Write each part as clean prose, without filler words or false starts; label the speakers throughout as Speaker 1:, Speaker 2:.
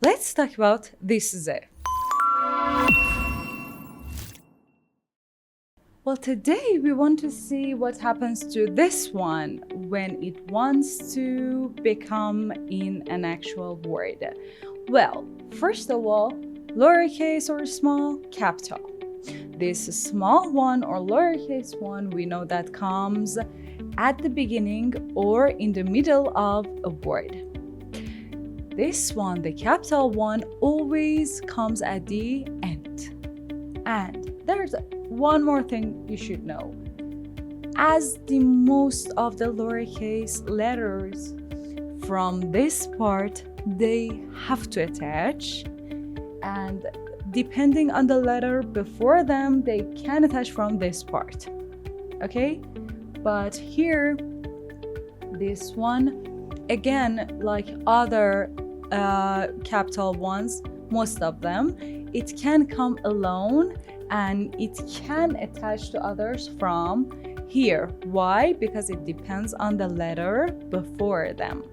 Speaker 1: Let's talk about this Z. Well, today we want to see what happens to this one when it wants to become in an actual word. Well, first of all, lowercase or small, capital. This small one or lowercase one, we know that comes at the beginning or in the middle of a word. This one, the capital one, always comes at the end. And there's one more thing you should know. As the most of the lowercase letters from this part, they have to attach, and depending on the letter before them, they can attach from this part. Okay? But here, this one, again, like other capital ones, most of them, it can come alone and it can attach to others from here. Why? Because it depends on the letter before them.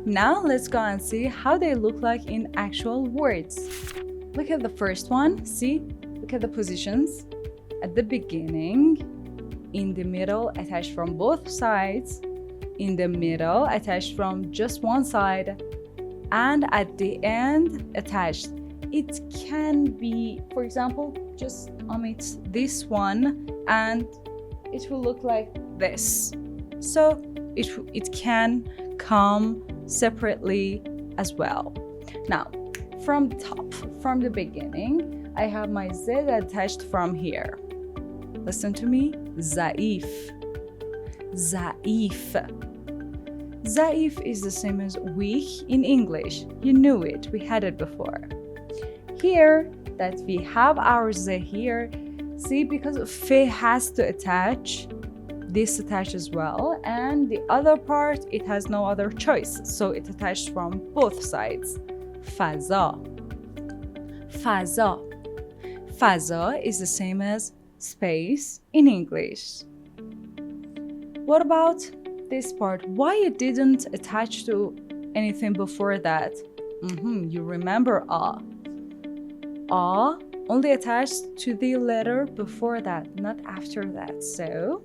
Speaker 1: Now let's go and see how they look like in actual words. Look at the first one. See? Look at the positions. At the beginning, in the middle, attached from both sides, in the middle, attached from just one side, and at the end, attached. It can be, for example, just omit this one and it will look like this. So it can come separately as well. Now, from the top, from the beginning, I have my Z attached from here. Listen to me. Zaif. Zaif. Zaif is the same as weak in English. You knew it. We had it before. Here, that we have our Z here, see, because F has to attach, this attached as well, and the other part, it has no other choice, so it attached from both sides. Faza. Faza. Faza is the same as space in English. What about this part? Why it didn't attach to anything before that? You remember A. A only attached to the letter before that, not after that. So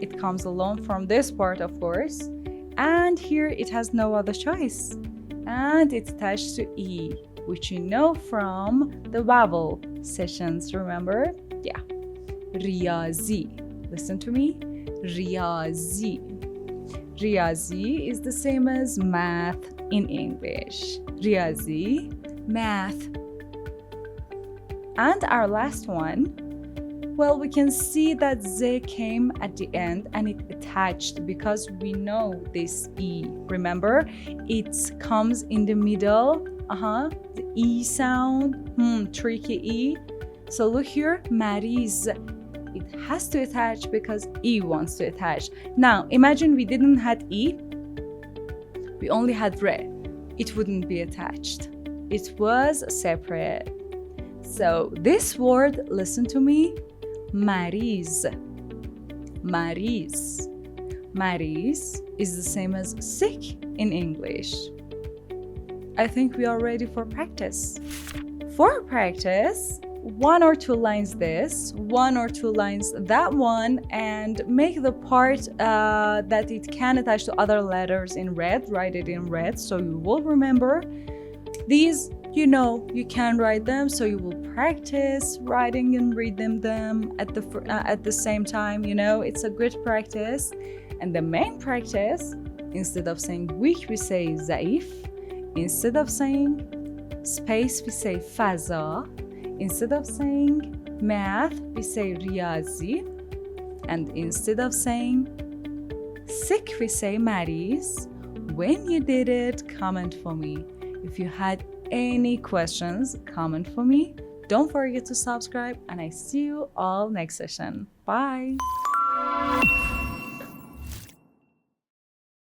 Speaker 1: it comes alone from this part, of course. And here it has no other choice. And it's attached to E, which you know from the vowel sessions, remember? Yeah. Riyazi. Listen to me. Riyazi. Riyazi is the same as math in English. Riyazi, math. And our last one, well, we can see that Z came at the end and it attached because we know this E. Remember, it comes in the middle. The E sound, tricky E. So look here, mariz. It has to attach because E wants to attach. Now, imagine we didn't have E. We only had Re. It wouldn't be attached. It was separate. So this word, listen to me, mariz. Mariz. Mariz is the same as sick in English. I think we are ready for practice. For practice, 1 or 2 lines this, 1 or 2 lines that one, and make the part that it can attach to other letters in red, write it in red so you will remember. These, you know, you can write them, so you will practice writing and reading them at the same time. You know, it's a good practice. And the main practice, instead of saying weak, we say zaif. Instead of saying space, we say faza. Instead of saying math, we say riyazi. And instead of saying sick, we say mariz. When you did it, comment for me. If you had any questions, comment for me. Don't forget to subscribe, and I see you all next session. Bye.